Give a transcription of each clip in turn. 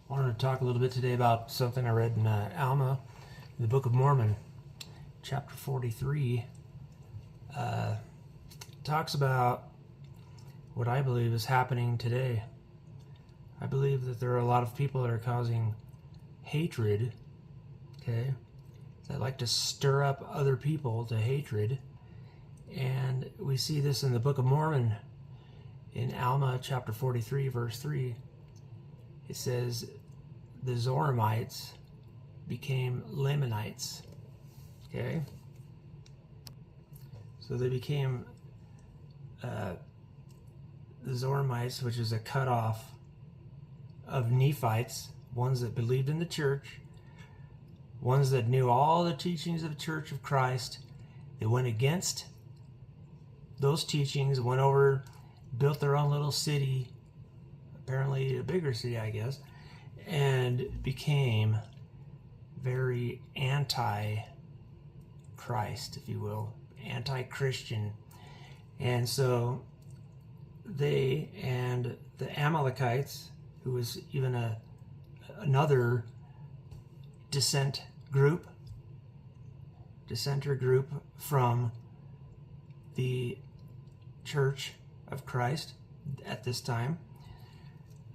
I wanted to talk a little bit today about something I read in Alma, in the Book of Mormon, chapter 43. Talks about what I believe is happening today. I believe that there are a lot of people that are causing hatred, okay, that like to stir up other people to hatred. And we see this in the Book of Mormon, in Alma chapter 43, verse 3. It says, the Zoramites became Lamanites. Okay? So they became the Zoramites, which is a cutoff of Nephites, ones that believed in the church, ones that knew all the teachings of the Church of Christ. They went against those teachings, went over, built their own little city, apparently a bigger city, I guess, and became very anti-Christ, if you will, anti-Christian. And so they and the Amalekites, who was even another dissenter group from the Church of Christ at this time.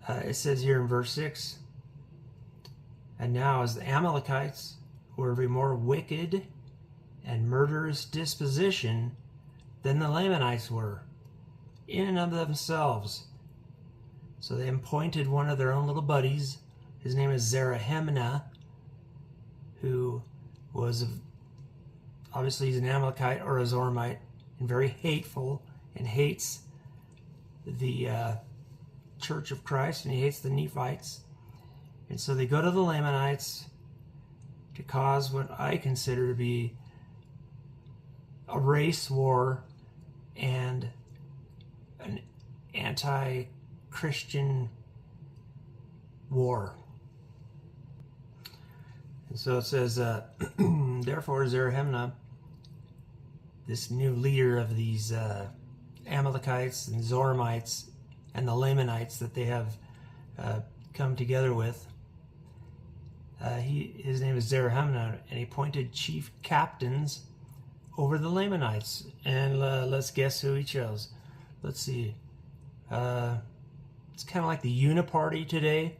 It says here in verse 6, and now as the Amalekites were of a more wicked and murderous disposition than the Lamanites were, in and of themselves. So they appointed one of their own little buddies. His name is Zoramites, who was, obviously he's an Amalekite or a Zoramite, and very hateful, and hates the Church of Christ, and he hates the Nephites. And so they go to the Lamanites to cause what I consider to be a race war and an anti-Christian war. And so it says, therefore Zoramites, this new leader of these Amalekites and Zoramites and the Lamanites that they have come together with, his name is Zoramites, and he appointed chief captains over the Lamanites. And let's guess who he chose. Let's see. It's kind of like the Uniparty today.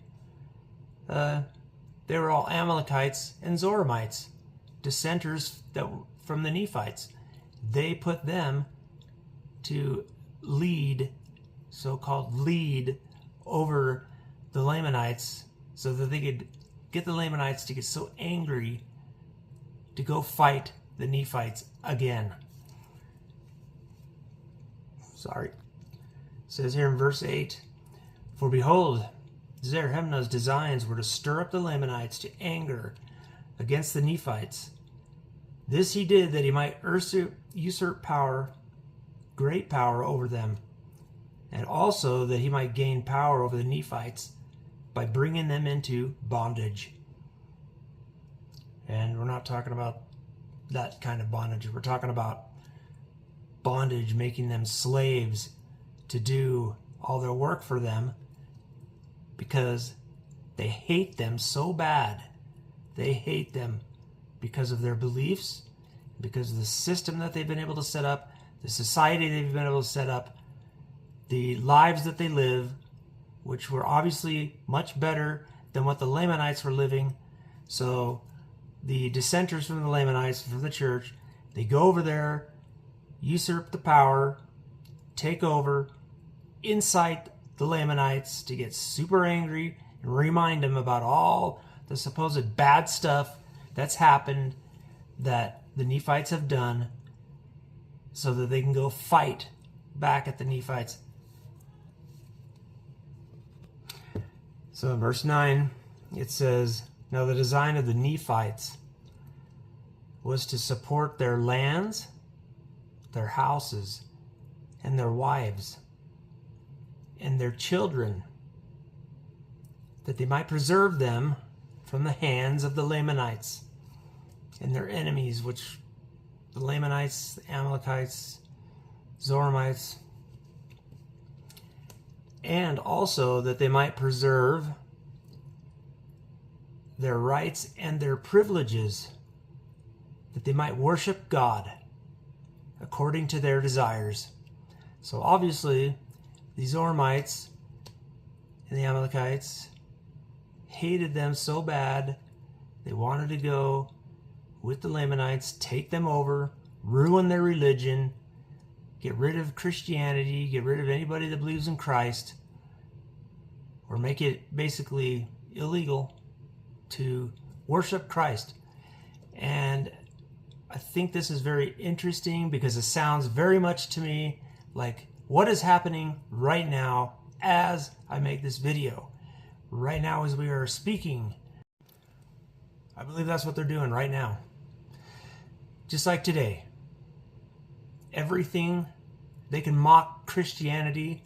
They were all Amalekites and Zoramites, dissenters from the Nephites. They put them to lead, so-called lead, over the Lamanites, so that they could get the Lamanites to get so angry to go fight the Nephites again. Sorry. It says here in verse 8, for behold, Zoramites' designs were to stir up the Lamanites to anger against the Nephites. This he did that he might usurp power, great power over them, and also that he might gain power over the Nephites by bringing them into bondage. And we're not talking about that kind of bondage. We're talking about bondage, making them slaves to do all their work for them, because they hate them so bad. They hate them because of their beliefs, because of the system that they've been able to set up, the society they've been able to set up, the lives that they live, which were obviously much better than what the Lamanites were living. So the dissenters from the Lamanites, from the church, they go over there, usurp the power, take over, incite the Lamanites to get super angry and remind them about all the supposed bad stuff that's happened, that the Nephites have done, so that they can go fight back at the Nephites. So in verse 9, it says, now the design of the Nephites was to support their lands, their houses, and their wives, and their children, that they might preserve them from the hands of the Lamanites and their enemies, which the Lamanites, the Amalekites, Zoramites, and also that they might preserve their rights and their privileges, that they might worship God according to their desires. So obviously, the Zoramites and the Amalekites hated them so bad, they wanted to go with the Lamanites, take them over, ruin their religion, get rid of Christianity, get rid of anybody that believes in Christ, or make it basically illegal to worship Christ. And I think this is very interesting because it sounds very much to me like what is happening right now as I make this video. Right now as we are speaking, I believe that's what they're doing right now. Just like today. Everything, they can mock Christianity,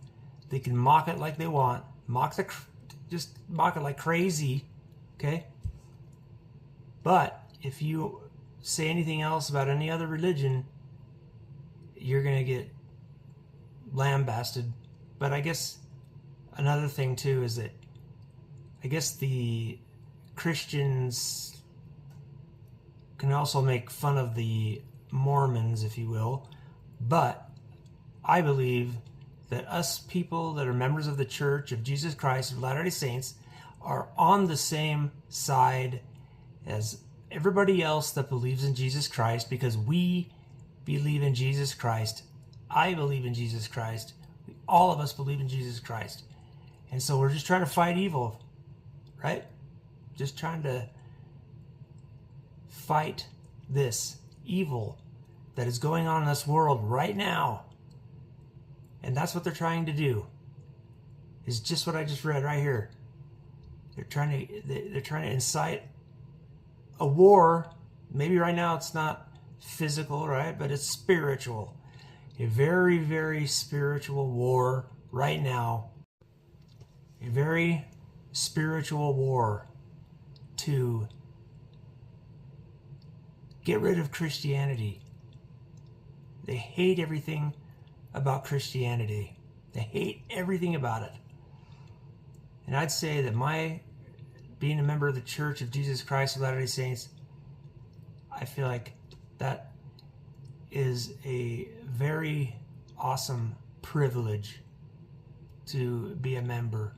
they can mock it like they want, just mock it like crazy, okay? But if you say anything else about any other religion, you're going to get lambasted. But I guess another thing too is that I guess the Christians can also make fun of the Mormons, if you will. But I believe that us people that are members of the Church of Jesus Christ of Latter-day Saints are on the same side as everybody else that believes in Jesus Christ, because we believe in Jesus Christ. I believe in Jesus Christ. All of us believe in Jesus Christ. And so we're just trying to fight evil, right? Just trying to fight this evil that is going on in this world right now. And that's what they're trying to do. Is just what I just read right here. They're trying to incite a war. Maybe right now it's not physical, right? But it's spiritual. A very, very spiritual war right now. A very spiritual war to get rid of Christianity. They hate everything about Christianity. They hate everything about it. And I'd say that being a member of the Church of Jesus Christ of Latter-day Saints, I feel like that is a very awesome privilege to be a member.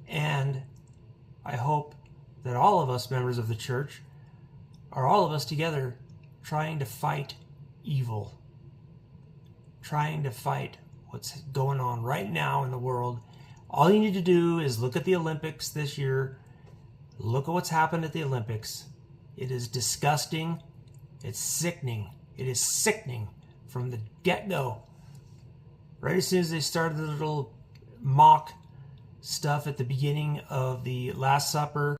And I hope that all of us members of the church are all of us together trying to fight evil, trying to fight what's going on right now in the world. All you need to do is look at the Olympics this year. Look at what's happened at the Olympics. It is disgusting. It's sickening. It is sickening from the get-go. Right as soon as they started the little mock stuff at the beginning of the Last Supper.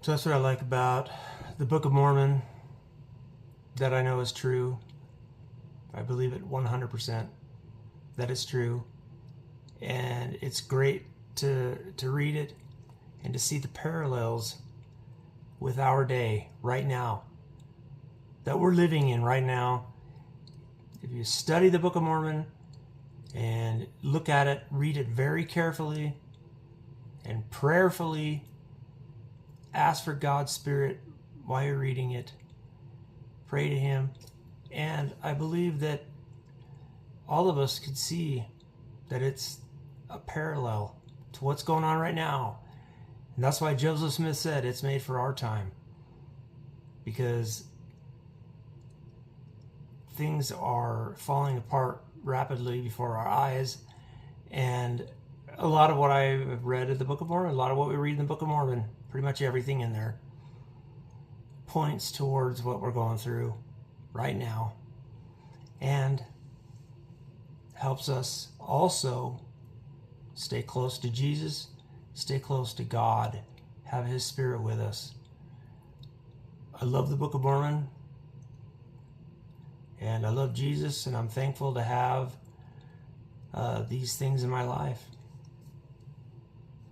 So that's what I like about the Book of Mormon, that I know is true. I believe it 100% that it's true. And it's great to read it and to see the parallels with our day right now that we're living in right now. If you study the Book of Mormon and look at it, read it very carefully and prayerfully, ask for God's Spirit while you're reading it. Pray to Him. And I believe that all of us could see that it's a parallel to what's going on right now. And that's why Joseph Smith said it's made for our time. Because things are falling apart rapidly before our eyes. And a lot of what I've read in the Book of Mormon, a lot of what we read in the Book of Mormon, pretty much everything in there, points towards what we're going through right now. And helps us also stay close to Jesus, stay close to God, have His Spirit with us. I love the Book of Mormon, and I love Jesus, and I'm thankful to have these things in my life.